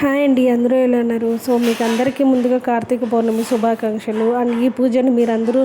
Hi అండి, అందరూ ఎలా ఉన్నారు? సో మీకు అందరికీ ముందుగా కార్తీక పౌర్ణమి శుభాకాంక్షలు. అండ్ ఈ పూజను మీరందరూ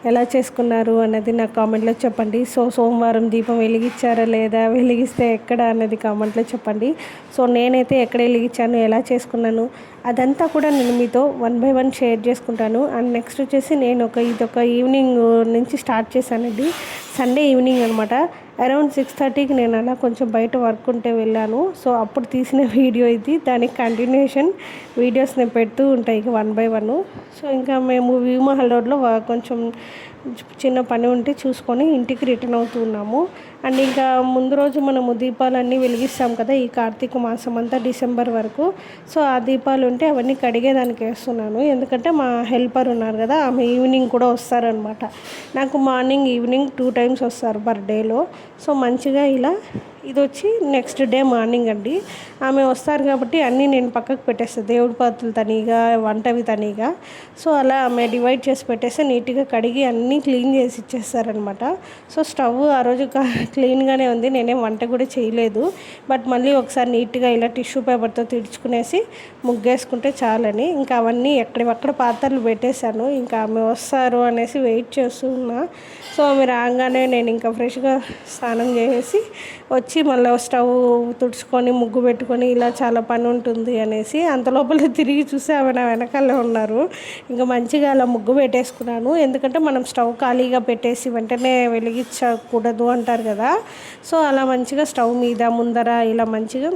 ఎలా చేసుకున్నారు అన్నది నాకు కామెంట్లో చెప్పండి. సో సోమవారం దీపం వెలిగించారా లేదా, వెలిగిస్తే ఎక్కడ అన్నది కామెంట్లో చెప్పండి. సో నేనైతే ఎక్కడ వెలిగించాను, ఎలా చేసుకున్నాను అదంతా కూడా నేను మీతో 1 బై 1 షేర్ చేసుకుంటాను. అండ్ నెక్స్ట్ వచ్చేసి నేను ఇదొక ఈవినింగ్ నుంచి స్టార్ట్ చేశానండి. సండే ఈవినింగ్ అనమాట. అరౌండ్ 6:30కి నేను అలా కొంచెం బయట వర్క్ ఉంటే వెళ్ళాను. సో అప్పుడు తీసిన వీడియో ఇది. దానికి కంటిన్యూషన్ వీడియోస్ నేను పెడుతూ ఉంటాయి 1 బై 1. సో ఇంకా మేము వ్యూ మహల్ రోడ్లో కొంచెం చిన్న పని ఉంటే చూసుకొని ఇంటికి రిటర్న్ అవుతున్నాము. అండ్ ఇంకా ముందు రోజు మనము దీపాలన్నీ వెలిగిస్తాం కదా ఈ కార్తీక మాసం అంతా డిసెంబర్ వరకు. సో ఆ దీపాలు ఉంటే అవన్నీ కడిగేదానికి వేస్తున్నాను. ఎందుకంటే మా హెల్పర్ ఉన్నారు కదా, ఆమె ఈవినింగ్ కూడా వస్తారనమాట. నాకు మార్నింగ్ ఈవినింగ్ 2 టైమ్స్ వస్తారు పర్ డేలో. సో మంచిగా ఇలా ఇది వచ్చి నెక్స్ట్ డే మార్నింగ్ అండి. ఆమె వస్తారు కాబట్టి అన్నీ నేను పక్కకు పెట్టేస్తాను, దేవుడి పాత్రలు తనీగా, వంటవి తనీగా. సో అలా ఆమె డివైడ్ చేసి పెట్టేస్తే నీట్గా కడిగి అన్నీ క్లీన్ చేసి ఇచ్చేస్తారనమాట. సో స్టవ్ ఆ రోజు క్లీన్గానే ఉంది, నేనేం వంట కూడా చేయలేదు. బట్ మళ్ళీ ఒకసారి నీట్గా ఇలా టిష్యూ పేపర్తో తుడుచుకునేసి ముగ్గేసుకుంటే చాలని ఇంకా అవన్నీ ఎక్కడెక్కడ పాత్రలు పెట్టేశాను. ఇంకా ఆమె వస్తారు అనేసి వెయిట్ చేస్తూ ఉన్నా. సో ఆమె రాగానే నేను ఇంకా ఫ్రెష్గా స్నానం చేసేసి వచ్చి మళ్ళీ స్టవ్ తుడుచుకొని ముగ్గు పెట్టుకొని ఇలా చాలా పని ఉంటుంది అనేసి అంతలోపల తిరిగి చూసి ఆమె నా వెనకాలే ఉన్నారు. ఇంకా మంచిగా అలా ముగ్గు పెట్టేసుకున్నాను. ఎందుకంటే మనం స్టవ్ ఖాళీగా పెట్టేసి వెంటనే వెలిగించకూడదు అంటారు కదా. సో అలా మంచిగా స్టవ్ మీద ముందర ఇలా మంచిగా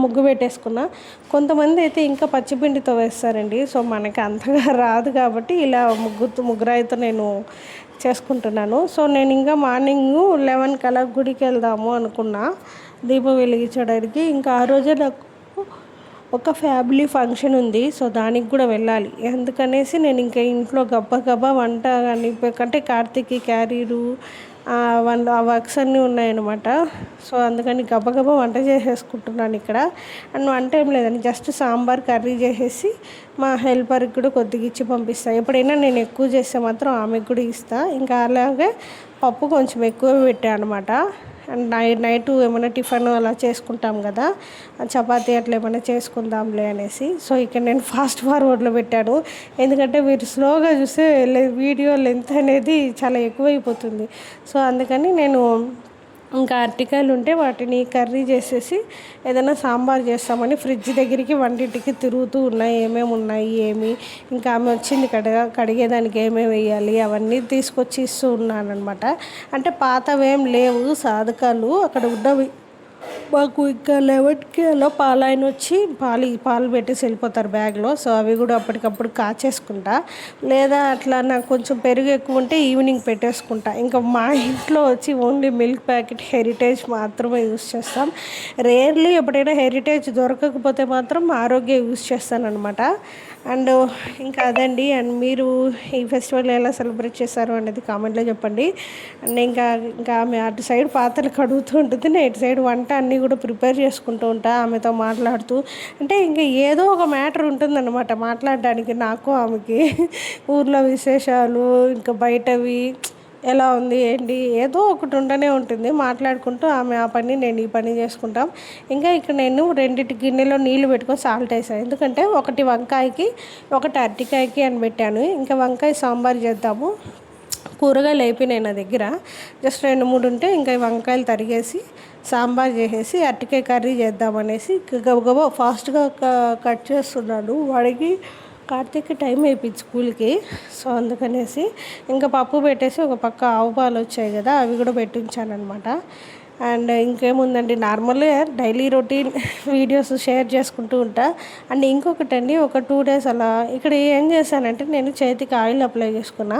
ముగ్గు పెట్టేసుకున్నా. కొంతమంది అయితే ఇంకా పచ్చిపిండితో వేస్తారండి. సో మనకి అంతగా రాదు కాబట్టి ఇలా ముగ్గురాయితో నేను చేసుకుంటున్నాను. సో నేను ఇంకా మార్నింగ్ 11 కల్లా గుడికి వెళ్దాము అనుకున్నా దీపం వెలిగించడానికి. ఇంకా ఆ రోజే నాకు ఒక ఫ్యామిలీ ఫంక్షన్ ఉంది. సో దానికి కూడా వెళ్ళాలి. అందుకనేసి నేను ఇంకా ఇంట్లో గబ్బా వంట కానీ అంటే కార్తీక్ క్యారీరు ఆ వర్క్స్ అన్నీ ఉన్నాయన్నమాట. సో అందుకని గబగబా వంట చేసేసుకుంటున్నాను ఇక్కడ. అండ్ వంట ఏం లేదండి, జస్ట్ సాంబార్ కర్రీ చేసేసి మా హెల్పర్కి కూడా కొద్దిగా ఇచ్చి పంపిస్తాను. ఎప్పుడైనా నేను ఎక్కువ చేస్తే మాత్రం ఆమెకు కూడా ఇస్తాను. ఇంకా అలాగే పప్పు కొంచెం ఎక్కువ పెట్టాను అనమాట. అండ్ నైట్ ఏమైనా టిఫిన్ అలా చేసుకుంటాం కదా, చపాతీ అట్లా ఏమైనా చేసుకుందాంలే అనేసి. సో ఇక్కడ నేను ఫాస్ట్ ఫార్వర్డ్లో పెట్టాను. ఎందుకంటే మీరు స్లోగా చూస్తే వీడియో లెంత్ అనేది చాలా ఎక్కువైపోతుంది. సో అందుకని నేను ఇంకా అరటికాయలు ఉంటే వాటిని కర్రీ చేసేసి ఏదైనా సాంబార్ చేస్తామని ఫ్రిడ్జ్ దగ్గరికి వంటింటికి తిరుగుతూ ఉన్నాయి, ఏమేమి ఉన్నాయి ఏమి. ఇంకా ఆమె వచ్చింది కడిగేదానికి ఏమేమి వేయాలి అవన్నీ తీసుకొచ్చి ఇస్తూ ఉన్నాను అనమాట. అంటే పాతవేం లేవు సాధకాలు అక్కడ ఉన్నవి. మాకు ఇంకా 11కి అలా పాలాయన వచ్చి పాలు పెట్టేసి వెళ్ళిపోతారు బ్యాగ్లో. సో అవి కూడా అప్పటికప్పుడు కాచేసుకుంటా. లేదా అట్లా నాకు కొంచెం పెరుగు ఎక్కువ ఉంటే ఈవినింగ్ పెట్టేసుకుంటా. ఇంకా మా ఇంట్లో వచ్చి ఓన్లీ మిల్క్ ప్యాకెట్ హెరిటేజ్ మాత్రమే యూస్ చేస్తాం. రేర్లీ ఎప్పుడైనా హెరిటేజ్ దొరకకపోతే మాత్రం ఆరోగ్య యూస్ చేస్తానన్నమాట. అండ్ ఇంకా అదండి. అండ్ మీరు ఈ ఫెస్టివల్ ఎలా సెలబ్రేట్ చేశారు అనేది కామెంట్లో చెప్పండి. అండ్ ఇంకా ఆమె అటు సైడ్ పాత్రలు కడుగుతూ ఉంటుంది, నేను ఇటు సైడ్ వంట అన్నీ కూడా ప్రిపేర్ చేసుకుంటూ ఉంటా ఆమెతో మాట్లాడుతూ. అంటే ఇంకా ఏదో ఒక మ్యాటర్ ఉంటుందన్నమాట మాట్లాడడానికి నాకు ఆమెకి. ఊర్లో విశేషాలు, ఇంకా బయటవి ఎలా ఉంది ఏంటి ఏదో ఒకటి ఉండనే ఉంటుంది. మాట్లాడుకుంటూ ఆమె ఆ పని నేను ఈ పని చేసుకుంటాం. ఇంకా ఇక్కడ నేను 2 గిన్నెలో నీళ్ళు పెట్టుకొని సాల్ట్ వేసాను. ఎందుకంటే ఒకటి వంకాయకి ఒకటి అరటికాయకి అని పెట్టాను. ఇంకా వంకాయ సాంబార్ చేద్దాము, కూరగాయలు అయిపోయినాయి నా దగ్గర, జస్ట్ 2-3 ఉంటే ఇంకా వంకాయలు తరిగేసి సాంబార్ చేసేసి అరటికాయ కర్రీ చేద్దామనేసి గబగబా ఫాస్ట్గా కట్ చేస్తున్నాను. వాడికి కార్తీక్ టైం అయిపోయింది స్కూల్కి. సో అందుకనేసి ఇంకా పప్పు పెట్టేసి ఒక పక్క ఆవు పాలు వచ్చాయి కదా అవి కూడా పెట్టించాను అనమాట. అండ్ ఇంకేముందండి, నార్మల్గా డైలీ రొటీన్ వీడియోస్ షేర్ చేసుకుంటూ ఉంటా. అండ్ ఇంకొకటండి, ఒక 2 డేస్ అలా ఇక్కడ ఏం చేశానంటే నేను చేతికి ఆయిల్ అప్లై చేసుకున్నా.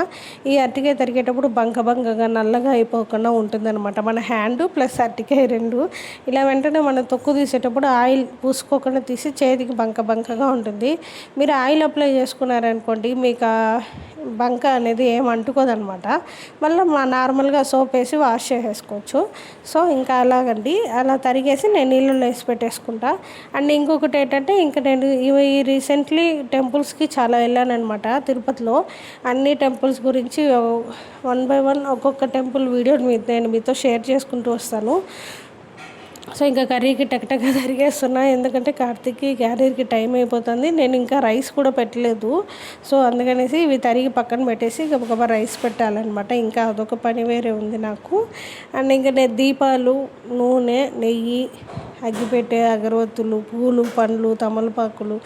ఈ అరటికాయ తరిగేటప్పుడు బంకగా నల్లగా అయిపోకుండా ఉంటుందన్నమాట. మన హ్యాండ్ ప్లస్ అరటికాయ 2 ఇలా వెంటనే మనం తొక్కు తీసేటప్పుడు ఆయిల్ పూసుకోకుండా తీసి చేతికి బంకగా ఉంటుంది. మీరు ఆయిల్ అప్లై చేసుకున్నారనుకోండి మీకు బంక అనేది ఏం అంటుకోదనమాట. మళ్ళీ నార్మల్గా సోప్ వేసి వాష్ చేసేసుకోవచ్చు. సో ఇంకా అలాగండి, అలా తరిగేసి నేను నీళ్ళలో వేసి పెట్టేసుకుంటా. అండ్ ఇంకొకటి ఏంటంటే ఇంకా నేను ఈ రీసెంట్లీ టెంపుల్స్కి చాలా వెళ్ళానమాట తిరుపతిలో. అన్ని టెంపుల్స్ గురించి 1 బై 1 ఒక్కొక్క టెంపుల్ వీడియో నేను మీతో షేర్ చేసుకుంటూ వస్తాను. సో ఇంకా కర్రీకి టక్ తరిగేస్తున్నా, ఎందుకంటే కార్తీక్కి క్యారీర్కి టైం అయిపోతుంది. నేను ఇంకా రైస్ కూడా పెట్టలేదు. సో అందుకనేసి ఇవి తరిగి పక్కన పెట్టేసి గబగబా రైస్ పెట్టాలన్నమాట. ఇంకా అదొక పని వేరే ఉంది నాకు. అండ్ ఇంకా నేను దీపాలు, నూనె, నెయ్యి, అగ్గిపెట్టె, అగరవత్తులు, పూలు, పండ్లు, తమలపాకులు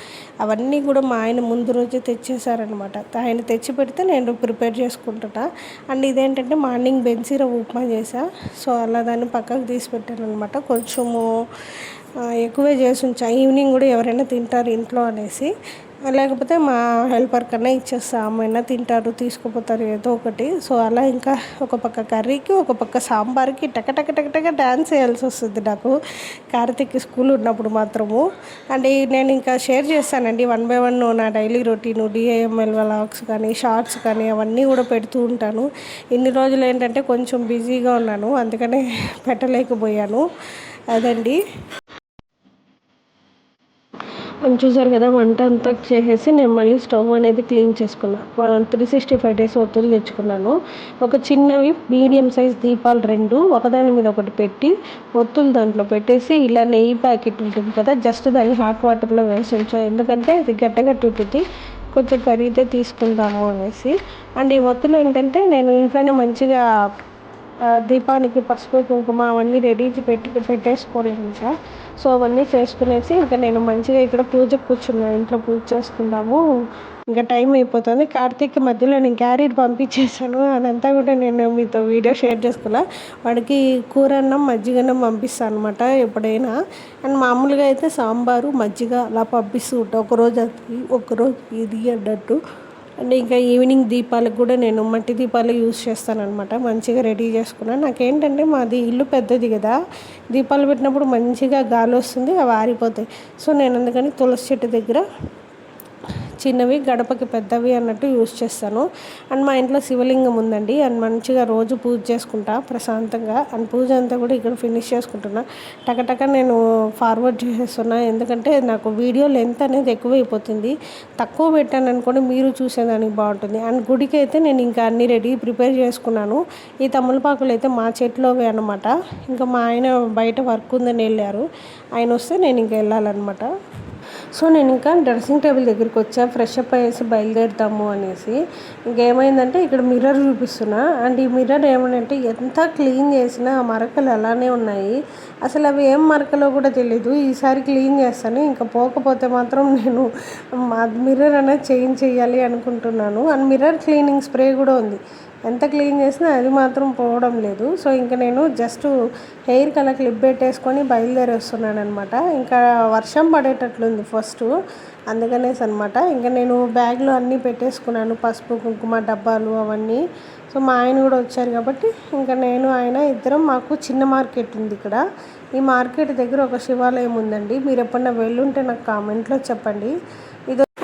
అవన్నీ కూడా మా ఆయన ముందు రోజే తెచ్చేసారనమాట. ఆయన తెచ్చి పెడితే నేను ప్రిపేర్ చేసుకుంటున్నా. అండ్ ఇదేంటంటే మార్నింగ్ బెన్సీరవ్వ ఉప్మా చేసా. సో అలా దాన్ని పక్కకు తీసి పెట్టాను అనమాట. కొంచెము ఎక్కువే చేసి ఉంచా, ఈవినింగ్ కూడా ఎవరైనా తింటారు ఇంట్లో అనేసి. లేకపోతే మా హెల్పర్ కన్నా ఇచ్చేస్తా, అమ్మైనా తింటారు, తీసుకుపోతారు ఏదో ఒకటి. సో అలా ఇంకా ఒక పక్క కర్రీకి, ఒక పక్క సాంబార్కి టక డ్యాన్స్ వేయాల్సి వస్తుంది నాకు కార్తీక్ స్కూల్ ఉన్నప్పుడు మాత్రము. అండ్ నేను ఇంకా షేర్ చేస్తానండి 1 by 1 నా డైలీ రొటీను, డిఐఎంఎల్ వ్లాగ్స్ కానీ, షార్ట్స్ కానీ అవన్నీ కూడా పెడుతూ ఉంటాను. ఇన్ని రోజులు ఏంటంటే కొంచెం బిజీగా ఉన్నాను, అందుకనే పెట్టలేకపోయాను. అదండి. చూసారు కదా, వంట అంతా చేసేసి నేను మళ్ళీ స్టవ్ అనేది క్లీన్ చేసుకున్నాను. 365 days ఒత్తులు తెచ్చుకున్నాను. ఒక చిన్నవి మీడియం సైజ్ దీపాలు 2 ఒకదాని మీద ఒకటి పెట్టి ఒత్తులు దాంట్లో పెట్టేసి ఇలా నెయ్యి ప్యాకెట్ ఉంటుంది కదా, జస్ట్ దాన్ని హాట్ వాటర్లో వేసి ఉంచాను. ఎందుకంటే అది గట్టి ఉంటుంది, కొంచెం ఖరీదే తీసుకుంటాము అనేసి. అండ్ ఈ ఒత్తులు ఏంటంటే నేను ఇంట్లోనే మంచిగా దీపానికి పసుపు కుంకుమ అవన్నీ రెడీ పెట్టేసుకొని ఇంకా. సో అవన్నీ చేసుకునేసి ఇంకా నేను మంచిగా ఇక్కడ పూజకు కూర్చున్నాను. ఇంట్లో పూజ చేసుకుందాము, ఇంకా టైం అయిపోతుంది. కార్తీక్ మధ్యలో నేను క్యారీర్ పంపించేసాను, అదంతా కూడా నేను మీతో వీడియో షేర్ చేసుకున్నా. వాడికి కూర అన్నం, మజ్జిగన్నం పంపిస్తాను అనమాట ఎప్పుడైనా. అండ్ మామూలుగా అయితే సాంబారు, మజ్జిగ అలా పంపిస్తూ ఉంటాను, ఒకరోజు అది ఒకరోజు ఇది అన్నట్టు. అండ్ ఇంకా ఈవినింగ్ దీపాలకు కూడా నేను మట్టి దీపాలు యూజ్ చేస్తానన్నమాట. మంచిగా రెడీ చేసుకున్నాను. నాకేంటంటే మాది ఇల్లు పెద్దది కదా, దీపాలు పెట్టినప్పుడు మంచిగా గాలి వస్తుంది, అవి ఆరిపోతాయి. సో నేను అందుకని తులసి చెట్టు దగ్గర చిన్నవి, గడపకి పెద్దవి అన్నట్టు యూజ్ చేస్తాను. అండ్ మా ఇంట్లో శివలింగం ఉందండి. అండ్ మంచిగా రోజు పూజ చేసుకుంటా ప్రశాంతంగా. అండ్ పూజ అంతా కూడా ఇక్కడ ఫినిష్ చేసుకుంటున్నా. టక నేను ఫార్వర్డ్ చేసేస్తున్నా, ఎందుకంటే నాకు వీడియో లెంత్ అనేది ఎక్కువైపోతుంది. తక్కువ పెట్టాను అనుకోండి, మీరు చూసేదానికి బాగుంటుంది. అండ్ గుడికి అయితే నేను ఇంకా అన్ని రెడీ ప్రిపేర్ చేసుకున్నాను. ఈ తమలపాకులు అయితే మా చెట్లోవే అనమాట. ఇంకా మా ఆయన బయట వర్క్ ఉందని వెళ్ళారు, ఆయన వస్తే నేను ఇంకా వెళ్ళాలన్నమాట. సో నేను ఇంకా డ్రెస్సింగ్ టేబుల్ దగ్గరికి వచ్చా, ఫ్రెష్ అప్ అయ్యేసి బయలుదేరుతాము అనేసి. ఇంకేమైందంటే ఇక్కడ మిర్రర్ చూపిస్తున్నా. అండ్ ఈ మిర్రర్ ఏమంటే ఎంత క్లీన్ చేసినా ఆ మరకలు అలానే ఉన్నాయి. అసలు అవి ఏం మరకలో కూడా తెలీదు. ఈసారి క్లీన్ చేస్తాను, ఇంకా పోకపోతే మాత్రం నేను మిర్రర్ అనేది చేంజ్ చేయాలి అనుకుంటున్నాను. అండ్ మిర్రర్ క్లీనింగ్ స్ప్రే కూడా ఉంది, ఎంత క్లీన్ చేసినా అది మాత్రం పోవడం లేదు. సో ఇంకా నేను జస్ట్ హెయిర్కి అలా క్లిప్ పెట్టేసుకొని బయలుదేరేస్తున్నాను అనమాట. ఇంకా వర్షం పడేటట్లుంది ఫస్ట్, అందుకనేసి అనమాట. ఇంకా నేను బ్యాగ్లో అన్నీ పెట్టేసుకున్నాను, పసుపు కుంకుమ డబ్బాలు అవన్నీ. సో మా ఆయన కూడా వచ్చారు కాబట్టి ఇంకా నేను ఆయన ఇద్దరం, మాకు చిన్న మార్కెట్ ఉంది ఇక్కడ. ఈ మార్కెట్ దగ్గర ఒక శివాలయం ఉందండి, మీరు ఎప్పుడన్నా వెళ్ళుంటే నాకు కామెంట్లో చెప్పండి.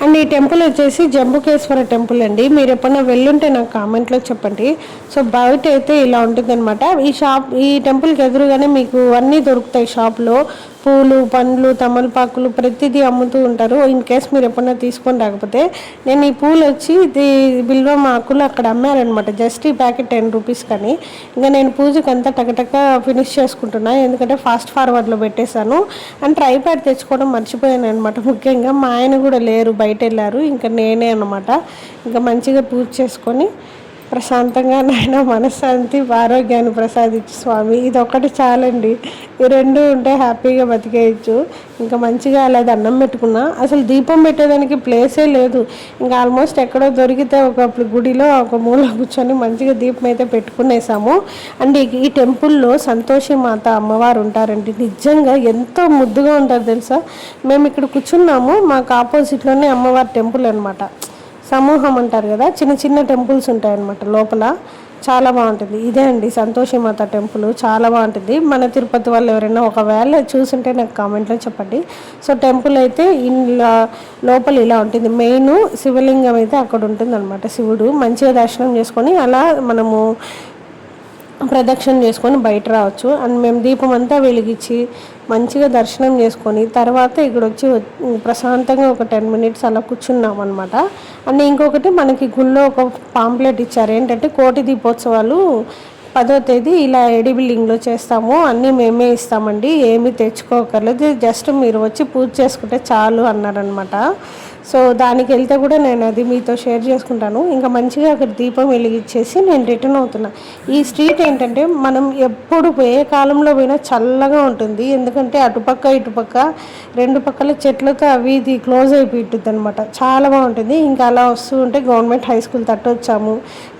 అండ్ ఈ టెంపుల్ వచ్చేసి జంబుకేశ్వర టెంపుల్ అండి, మీరు ఎప్పుడన్నా వెళ్ళుంటే నాకు కామెంట్లో చెప్పండి. సో బయట అయితే ఇలా ఉంటుంది అనమాట. ఈ టెంపుల్కి ఎదురుగానే మీకు అన్నీ దొరుకుతాయి షాప్లో, పూలు, పండ్లు, తమలపాకులు ప్రతిదీ అమ్ముతూ ఉంటారు. ఇన్ కేస్ మీరు ఎప్పుడన్నా తీసుకొని రాకపోతే, నేను ఈ పూలు వచ్చి ఇది బిల్వం ఆకులు అక్కడ అమ్మారనమాట, జస్ట్ ఈ ప్యాకెట్ 10 రూపీస్. కానీ ఇంకా నేను పూజకి అంతా టక ఫినిష్ చేసుకుంటున్నా, ఎందుకంటే ఫాస్ట్ ఫార్వర్డ్లో పెట్టేశాను. అండ్ ట్రైప్యాడ్ తెచ్చుకోవడం మర్చిపోయాను అనమాట. ముఖ్యంగా మా ఆయన కూడా లేరు, బయట వెళ్ళారు, ఇంకా నేనే అనమాట. ఇంకా మంచిగా పూజ చేసుకొని ప్రశాంతంగా నాయన మనశ్శాంతి, ఆరోగ్యాన్ని ప్రసాదించు స్వామి, ఇది ఒకటి చాలండి. ఈ 2 ఉంటే హ్యాపీగా బతికేయచ్చు. ఇంకా మంచిగా అలా దండం పెట్టుకున్నా. అసలు దీపం పెట్టేదానికి ప్లేసే లేదు. ఇంకా ఆల్మోస్ట్ ఎక్కడో దొరికితే ఒక గుడిలో ఒక మూల కూర్చొని మంచిగా దీపం అయితే పెట్టుకునేసాము. అండ్ ఈ టెంపుల్లో సంతోషి మాత అమ్మవారు ఉంటారండి, నిజంగా ఎంతో ముద్దుగా ఉంటారు తెలుసా. మేము ఇక్కడ కూర్చున్నాము, మాకు ఆపోజిట్లోనే అమ్మవారి టెంపుల్ అనమాట. సమూహం అంటారు కదా, చిన్న టెంపుల్స్ ఉంటాయన్నమాట లోపల, చాలా బాగుంటుంది. ఇదే అండి సంతోషి మాత టెంపుల్, చాలా బాగుంటుంది. మన తిరుపతి వాళ్ళు ఎవరైనా ఒకవేళ చూసుంటే నాకు కామెంట్లో చెప్పండి. సో టెంపుల్ అయితే లోపల ఇలా ఉంటుంది. మెయిన్ శివలింగం అయితే అక్కడ ఉంటుంది అనమాట, శివుడు. మంచిగా దర్శనం చేసుకొని అలా మనము ప్రదక్షిణ చేసుకొని బయట రావచ్చు. అండ్ మేము దీపం అంతా వెలిగించి మంచిగా దర్శనం చేసుకొని తర్వాత ఇక్కడ వచ్చి ప్రశాంతంగా ఒక 10 minutes అలా కూర్చున్నాం అనమాట. అండ్ ఇంకొకటి మనకి గుళ్ళో ఒక పాంప్లెట్ ఇచ్చారు, ఏంటంటే కోటి దీపోత్సవాలు 10వ తేదీ ఇలా ఎడిబిలింగ్లో చేస్తాము. అన్నీ మేమే ఇస్తామండి, ఏమీ తెచ్చుకోకర్లేదు, జస్ట్ మీరు వచ్చి పూజ చేసుకుంటే చాలు అన్నారనమాట. సో దానికి వెళ్తే కూడా నేను అది మీతో షేర్ చేసుకుంటాను. ఇంకా మంచిగా అక్కడ దీపం వెలిగించేసి నేను రిటర్న్ అవుతున్నా. ఈ స్ట్రీట్ ఏంటంటే మనం ఎప్పుడు ఏ కాలంలో పోయినా చల్లగా ఉంటుంది, ఎందుకంటే అటుపక్క ఇటుపక్క 2 పక్కల చెట్లతో అవి ఇది క్లోజ్ అయిపోతుంది అనమాట. చాలా బాగుంటుంది. ఇంకా అలా వస్తూ ఉంటే గవర్నమెంట్ హై స్కూల్ తట్టు వచ్చాము.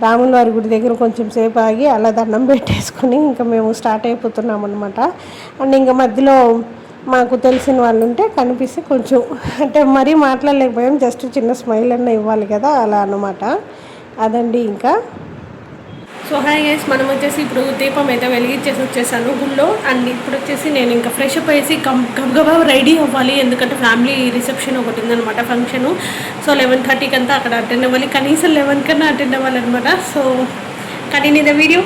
రాముల వారి గుడి దగ్గర కొంచెం సేపు ఆగి అలా దండం పెట్టేసుకొని ఇంకా మేము స్టార్ట్ అయిపోతున్నాం అనమాట. అండ్ ఇంకా మధ్యలో మాకు తెలిసిన వాళ్ళు ఉంటే కనిపిస్తే కొంచెం అంటే మరీ మాట్లాడలేకపోయాం, జస్ట్ చిన్న స్మైల్ అన్న ఇవ్వాలి కదా, అలా అన్నమాట. అదండి ఇంకా. సో హాయ్ గైస్, మనం వచ్చేసి ఇప్పుడు దీపం అయితే వెలిగించేసి వచ్చేసాను గుళ్ళో. అండ్ ఇప్పుడు వచ్చేసి నేను ఇంకా ఫ్రెష్ అప్ అయ్యేసి గబగబా రెడీ అవ్వాలి, ఎందుకంటే ఫ్యామిలీ రిసెప్షన్ ఒకటి ఉందనమాట, ఫంక్షను. సో 11:30కి అంతా అక్కడ అటెండ్ అవ్వాలి, కనీసం 11 కన్నా అటెండ్ అవ్వాలన్నమాట. So continue the video.